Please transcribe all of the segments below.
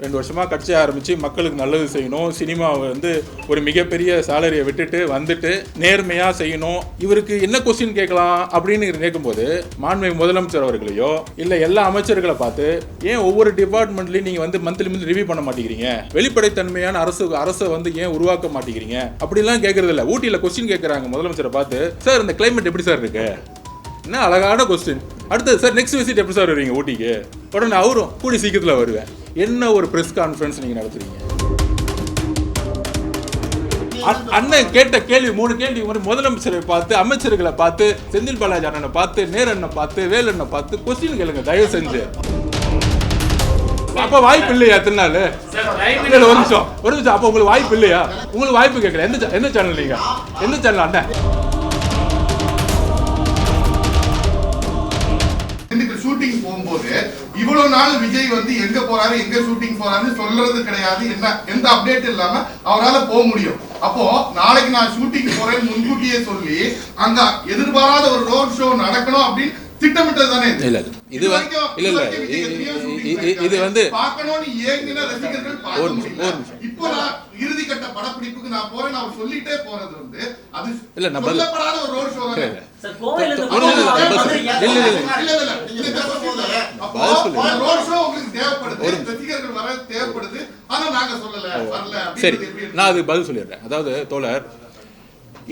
2 வருஷமா கட்சி ஆரம்பிச்சு மக்களுக்கு நல்லது செய்யணும், சினிமாவை வந்து ஒரு மிகப்பெரிய சேலரியை விட்டுட்டு வந்துட்டு நேர்மையா செய்யணும். இவருக்கு என்ன கொஸ்டின் கேட்கலாம் அப்படின்னு கேட்கும்போது மாண்புமிகு முதலமைச்சர் அவர்களையோ இல்ல எல்லா அமைச்சர்களை பார்த்து ஏன் ஒவ்வொரு டிபார்ட்மெண்ட்லயும் நீங்க வந்து மந்த்லி ரிவ்யூ பண்ண மாட்டேங்கிறீங்க, வெளிப்படைத்தன்மையான அரசை வந்து ஏன் உருவாக்க மாட்டேங்கிறீங்க அப்படிலாம் கேட்கறது இல்லை. ஊட்டியில் கொஸ்டின் கேட்கறாங்க முதலமைச்சரை பார்த்து, சார் இந்த கிளைமேட் எப்படி சார் இருக்கு, என்ன அழகான கொஸ்டின். அடுத்தது சார் நெக்ஸ்ட் விசிட் எப்படி சார் வருவீங்க ஊட்டிக்கு, உடனே அவரும் கூடி சீக்கிரத்தில் வருவேன். என்ன ஒரு ப்ரெஸ் கான்ஃபரன்ஸ் நீங்கள் நடத்துறீங்க? அண்ணன் கேட்ட கேள்வி 3 கேள்வி முதலமைச்சரை பார்த்து, அமைச்சர்களை பார்த்து, செந்தில் பாலாஜி அண்ணனை பார்த்து, நேரண்ணை பார்த்து, வேலண்ணை பார்த்து கொஸ்டின் கேளுங்க தயவு செஞ்சு. அப்ப வாய்ப்பு இல்லையா திருநாள்? ஒரு நிமிஷம் அப்ப உங்களுக்கு வாய்ப்பு இல்லையா? உங்களுக்கு வாய்ப்பு கேட்கல. எந்த சேனல் நீங்க? எந்த சேனல் அண்ணன்? ஷூட்டிங் போகும்போது இவ்வளவு நாள் விஜய் வந்து எங்க போறாரு, எங்க ஷூட்டிங் போறாருன்னு சொல்றது கிடையாது. என்ன எந்த அப்டேட் இல்லாம அவரால் போக முடியும். அப்போ நாளைக்கு நான் ஷூட்டிங் போறேன்னு முன்கூட்டியே சொல்லி அங்க எதிர்பாராத ஒரு ரோட் ஷோ நடக்கணும் அப்படின்னு திட்டமிட்டது தானே? இல்ல இது வந்து பார்க்கணும்னு ஏங்கின ரசிகர்கள் பார்க்க முடியல. இப்போ நான் இறுதி கட்ட படப்பிடிப்புக்கு நான் போறேன் நான் சொல்லிட்டே போறது வந்து அது இல்ல சொல்லப்படாத ஒரு ரோட் ஷோ தானே சார். கோவையில இருந்து ரோட் ஷோ உங்களுக்கு தேவைப்படுது, ரசிகர்கள் வர தேவைப்படுது. ஆனா நாங்க சொல்லல வரல. சரி, நான் அது பதில் சொல்லிடுறேன். அதாவது தோழர்,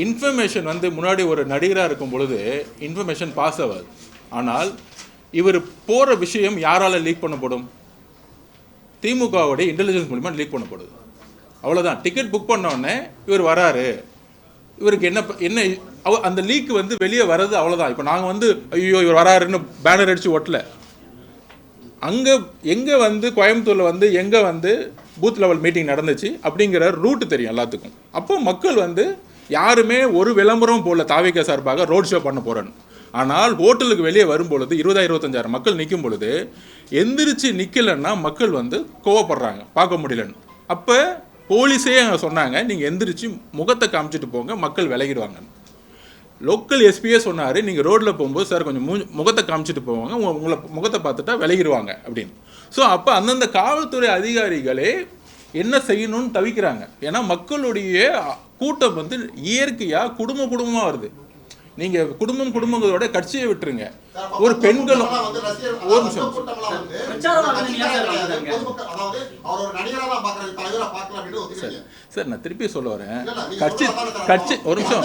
இன்ஃபர்மேஷன் வந்து முன்னாடி ஒரு நடிகராக இருக்கும் பொழுது இன்ஃபர்மேஷன் பாஸ் ஆகாது. ஆனால் இவர் போகிற விஷயம் யாரால் லீக் பண்ணப்படும்? திமுகவுடைய இன்டெலிஜென்ஸ் மூலிமா லீக் பண்ணப்படுது. அவ்வளோதான். டிக்கெட் புக் பண்ணோடனே இவர் வராரு, இவருக்கு என்ன அந்த லீக் வந்து வெளியே வர்றது, அவ்வளோதான். இப்போ நாங்கள் வந்து ஐயோ இவர் வராருன்னு பேனர் அடித்து ஒட்டல. அங்கே எங்கே வந்து கோயம்புத்தூரில் வந்து எங்கே வந்து பூத் லெவல் மீட்டிங் நடந்துச்சு அப்படிங்கிற ரூட்டு தெரியும் எல்லாத்துக்கும். அப்போ மக்கள் வந்து யாருமே ஒரு விளம்பரம் போல தாவிக சார்பாக ரோட் ஷோ பண்ண போகிறேன்னு. ஆனால் ஹோட்டலுக்கு வெளியே வரும்பொழுது 20,000-25,000 மக்கள் நிற்கும் பொழுது எந்திரிச்சு நிற்கலைன்னா மக்கள் வந்து கோவப்படுறாங்க, பார்க்க முடியலன்னு. அப்போ போலீஸே அங்கே சொன்னாங்க, நீங்கள் எந்திரிச்சு முகத்தை காமிச்சிட்டு போங்க, மக்கள் விலகிடுவாங்க. லோக்கல் எஸ்பியே சொன்னார், நீங்கள் ரோட்டில் போகும்போது சார் கொஞ்சம் முகத்தை காமிச்சிட்டு போவாங்க, உங்களை முகத்தை பார்த்துட்டா விலகிடுவாங்க அப்படின்னு. ஸோ அப்போ அந்தந்த காவல்துறை அதிகாரிகளே என்ன செய்யணும்னு தவிக்கிறாங்க. ஏன்னா மக்களுடைய கூட்டம் வந்து இயற்கையாக குடும்பமாக வருது. நீங்கள் குடும்பங்களோட கட்சியை விட்டுருங்க. ஒரு பெண்களும் ஒரு நிமிஷம் சார், நான் திருப்பி சொல்ல வரேன். கட்சி ஒரு நிமிஷம்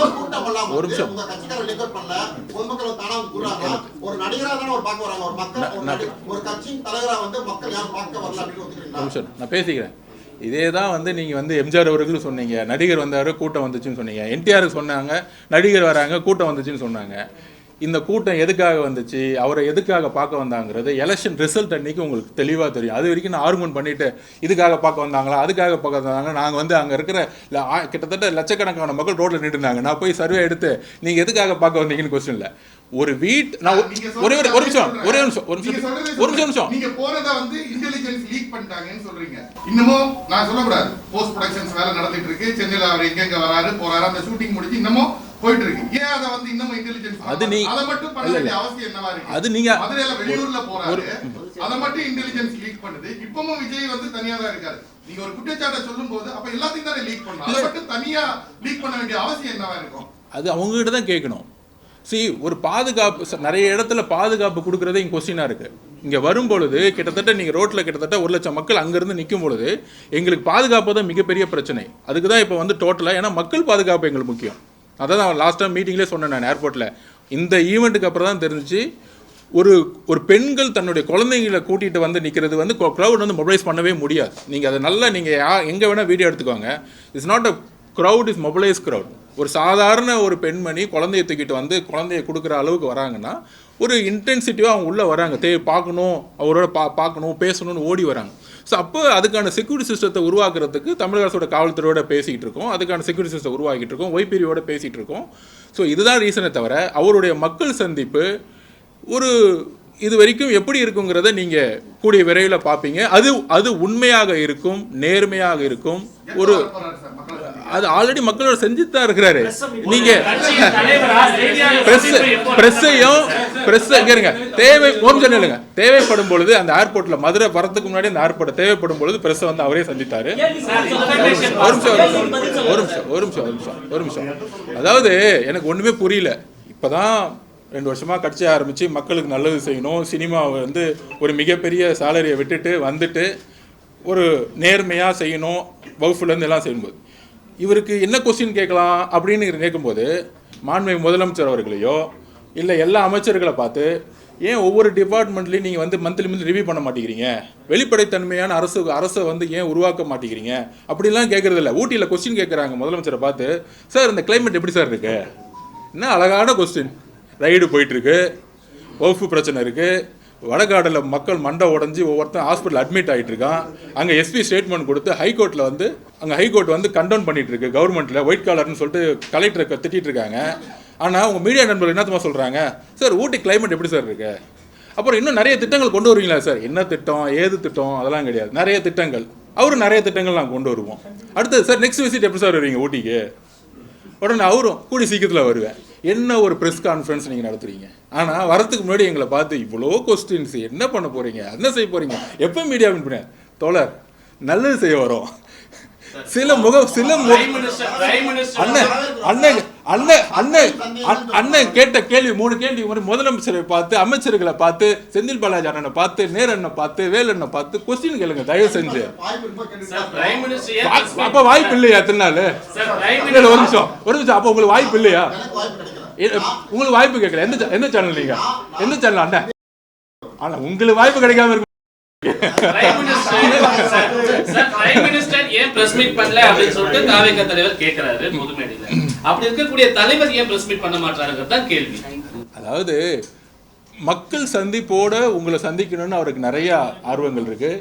நான் பேசிக்கிறேன். இதே தான் வந்து நீங்கள் வந்து எம்ஜிஆர் அவர்களும் சொன்னீங்க, நடிகர் வந்தார் கூட்டம் வந்துச்சுன்னு சொன்னீங்க. என்டிஆருக்கு சொன்னாங்க நடிகர் வராங்க கூட்டம் வந்துச்சுன்னு சொன்னாங்க. இந்த கூட்டம் எதுக்காக வந்துச்சு, அவரை எதுக்காக பார்க்க வந்தாங்கிறது எலெக்ஷன் ரிசல்ட் அன்றைக்கி உங்களுக்கு தெளிவாக தெரியும். அது வரைக்கும் நான் ஆர்குமெண்ட் பண்ணிவிட்டு இதுக்காக பார்க்க வந்தாங்களா அதுக்காக பார்க்க வந்தாங்க. நாங்கள் வந்து அங்கே இருக்கிற கிட்டத்தட்ட லட்சக்கணக்கான மக்கள் ரோட்டில் நின்றுருந்தாங்க. நான் போய் சர்வே எடுத்து நீங்கள் எதுக்காக பார்க்க வந்தீங்கன்னு கொஸ்டின் இல்லை. ஒரு நான் ஒரு நிமிஷம் நீங்க போறதா வந்து இன்டெலிஜென்ஸ் லீக் பண்ணிட்டாங்கன்னு சொல்றீங்க. இன்னமும் நான் சொல்லக்கூடாது, போஸ்ட் ப்ரொடக்ஷன்ஸ் வேலை நடந்துட்டு இருக்கு. சென்னையில அவர் எங்க வராரு போறாரு, அந்த ஷூட்டிங் முடிஞ்சு இன்னமும் போயிட்டு இருக்கு. ஏன் அதை வந்து இன்னமும் இன்டெலிஜென்ஸ் அதை மட்டும் பண்ண வேண்டிய அவசியம் என்னவா இருக்கு? அது நீங்க மதுரையில வெளியூர்ல போறாரு, அதை மட்டும் இன்டெலிஜென்ஸ் லீக் பண்ணுது. இப்பவும் விஜய் வந்து தனியா தான் இருக்காரு. நீங்க ஒரு குற்றச்சாட்டை சொல்லும் போது அப்ப எல்லாத்தையும் தானே லீக் பண்ணலாம். அதை மட்டும் தனியா லீக் பண்ண வேண்டிய அவசியம் என்னவா இருக்கும்? அது அவங்க கிட்ட தான் கேட்கணும். ஒரு பாதுகாப்பு, நிறைய இடத்துல பாதுகாப்பு கொடுக்குறதே இங்கே கொஸ்டினாக இருக்குது. இங்கே வரும்பொழுது கிட்டத்தட்ட நீங்கள் ரோட்டில் கிட்டத்தட்ட 1 லட்சம் மக்கள் அங்கேருந்து நிற்கும் பொழுது எங்களுக்கு பாதுகாப்பு தான் மிகப்பெரிய பிரச்சனை. அதுக்கு தான் இப்போ வந்து டோட்டலாக, ஏன்னா மக்கள் பாதுகாப்பு எங்களுக்கு முக்கியம். அதான் நான் லாஸ்ட் டைம் மீட்டிங்லேயே சொன்னேன். நான் ஏர்போர்ட்டில் இந்த ஈவெண்ட்டுக்கு அப்புறம் தான் தெரிஞ்சு ஒரு பெண்கள் தன்னுடைய குழந்தைங்களை கூட்டிகிட்டு வந்து நிற்கிறது வந்து க்ரௌட் வந்து மொபைலைஸ் பண்ணவே முடியாது. நீங்கள் அதை நல்லா நீங்கள் எங்கே வேணால் வீடியோ எடுத்துக்கோங்க. It's not a crowd, is mobilise crowd. ஒரு சாதாரண ஒரு பெண்மணி குழந்தைய தூக்கிட்டு வந்து குழந்தைய கொடுக்குற அளவுக்கு வராங்கன்னா ஒரு இன்டென்சிட்டிவாக அவங்க உள்ளே வராங்க. பார்க்கணும், அவரோட பார்க்கணும், பேசணும்னு ஓடி வராங்க. ஸோ அப்போ அதுக்கான செக்யூரிட்டி சிஸ்டத்தை உருவாக்குறதுக்கு தமிழக அரசோட காவல்துறையோட பேசிக்கிட்டு இருக்கோம். அதுக்கான செக்யூரிட்டி சிஸ்டம் உருவாக்கிட்டு இருக்கோம், ஒய்பிரியோட பேசிகிட்டு இருக்கோம். ஸோ இதுதான் ரீசனை தவிர அவருடைய மக்கள் சந்திப்பு இது வரைக்கும் எப்படி இருக்குங்கிறத நீங்கள் கூடிய விரைவில் பார்ப்பீங்க. அது உண்மையாக இருக்கும், நேர்மையாக இருக்கும். அது ஆல்ரெடி மக்களோட செஞ்சுட்டு தான் இருக்கிறாரு. நீங்க தேவைப்படும் பொழுது அந்த ஏர்போர்ட்ல மதுரை வரதுக்கு முன்னாடி அந்த ஏர்போர்ட் தேவைப்படும் பொழுது பிரஸ் வந்து அவரே சந்தித்தாரு. ஒரு நிமிஷம். அதாவது எனக்கு ஒண்ணுமே புரியல. இப்பதான் 2 வருஷமா கட்சி ஆரம்பிச்சு மக்களுக்கு நல்லது செய்யணும், சினிமாவை வந்து ஒரு மிகப்பெரிய சேலரியை விட்டுட்டு வந்துட்டு ஒரு நேர்மையாக செய்யணும், வகுப்புலேருந்து எல்லாம் செய்யும்போது இவருக்கு என்ன கொஸ்டின் கேட்கலாம் அப்படின்னு கேட்கும்போது மாண்புமிகு முதலமைச்சர் அவர்களையோ இல்லை எல்லா அமைச்சர்களை பார்த்து ஏன் ஒவ்வொரு டிபார்ட்மெண்ட்லையும் நீங்கள் வந்து மந்த்லி ரிவ்யூ பண்ண மாட்டேங்கிறீங்க, வெளிப்படைத்தன்மையான அரசை வந்து ஏன் உருவாக்க மாட்டேங்கிறீங்க அப்படிலாம் கேட்குறது இல்லை. ஊட்டியில் கொஸ்டின் கேட்குறாங்க முதலமைச்சரை பார்த்து, சார் இந்த கிளைமேட் எப்படி சார் இருக்கு? என்ன அழகான கொஸ்டின். ரைடு போயிட்டுருக்கு, வகுப்பு பிரச்சனை இருக்குது, வடகாடில் மக்கள் மண்டை உடஞ்சி ஒவ்வொருத்தன் ஹாஸ்பிட்டல் அட்மிட் ஆகிட்டு இருக்கான். அங்கே எஸ்பி ஸ்டேட்மெண்ட் கொடுத்து ஹைகோர்ட்டில் வந்து ஹைகோர்ட் வந்து கண்டவுன் பண்ணிட்டு இருக்கு கவர்மெண்ட்டில் ஒயிட் காலர்னு சொல்லிட்டு கலெக்டரை திட்டிட்டு இருக்காங்க. ஆனால் உங்கள் மீடியா நண்பர்கள் என்னத்தமா சொல்கிறாங்க, சார் ஊட்டி கிளைமேட் எப்படி சார் இருக்கு? அப்புறம் இன்னும் நிறைய திட்டங்கள் கொண்டு வருவீங்களா சார்? என்ன திட்டம், ஏது திட்டம் அதெல்லாம் கிடையாது, நிறைய திட்டங்கள். அவரும் நிறைய திட்டங்கள் நாங்கள் கொண்டு வருவோம். அடுத்தது சார் நெக்ஸ்ட் விசிட் எப்படி சார் வருவீங்க ஊட்டிக்கு? உடனே அவரும் கூடி சீக்கிரத்தில் வருவேன். என்ன ஒரு ப்ரெஸ் கான்ஃபரன்ஸ் நீங்கள் நடத்துறீங்க, ஆனால் வரத்துக்கு முன்னாடி எங்களை பார்த்து இவ்வளோ கொஸ்டின்ஸ் என்ன பண்ண போகிறீங்க, என்ன செய்ய போகிறீங்க, எப்போ மீடியா பண்ண தோழர் நல்லது செய்ய வரோம். அண்ணன் கேட்ட கேள்வி 3 கேள்வி முதலமைச்சரை பார்த்து, அமைச்சர்களை பார்த்து, செந்தில் பாலாஜி அண்ணனை பார்த்து, நேரண்ணை பார்த்து, வேலண்ணை பார்த்து கொஸ்டின் கேளுங்க தயவு செஞ்சு. அப்ப வாய்ப்பு இல்லையா? எத்தனை நாள்? ஒரு நிமிஷம். அப்ப உங்களுக்கு வாய்ப்பு இல்லையா? உங்களுக்கு வாய்ப்பு கேட்கல. எந்த சேனல் நீங்க? எந்த சேனல் அண்ணன்? ஆனா உங்களுக்கு வாய்ப்பு கிடைக்காம இருக்கு. அதாவது மக்கள் சந்திப்போட உங்களை சந்திக்கணும்னு அவருக்கு நிறைய ஆர்வங்கள் இருக்கு.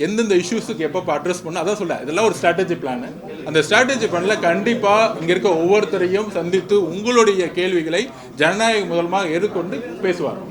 எந்தெந்த இஷ்யூஸுக்கு எப்போ அட்ரஸ் பண்ண அதான் சொல்ல, இதெல்லாம் ஒரு ஸ்ட்ராட்டஜி பிளான். அந்த ஸ்ட்ராட்டஜி பிளானில் கண்டிப்பாக இங்கே இருக்க ஒவ்வொருத்தரையும் சந்தித்து உங்களுடைய கேள்விகளை ஜனநாயக மூலமாக எதிர்கொண்டு பேசுவார்.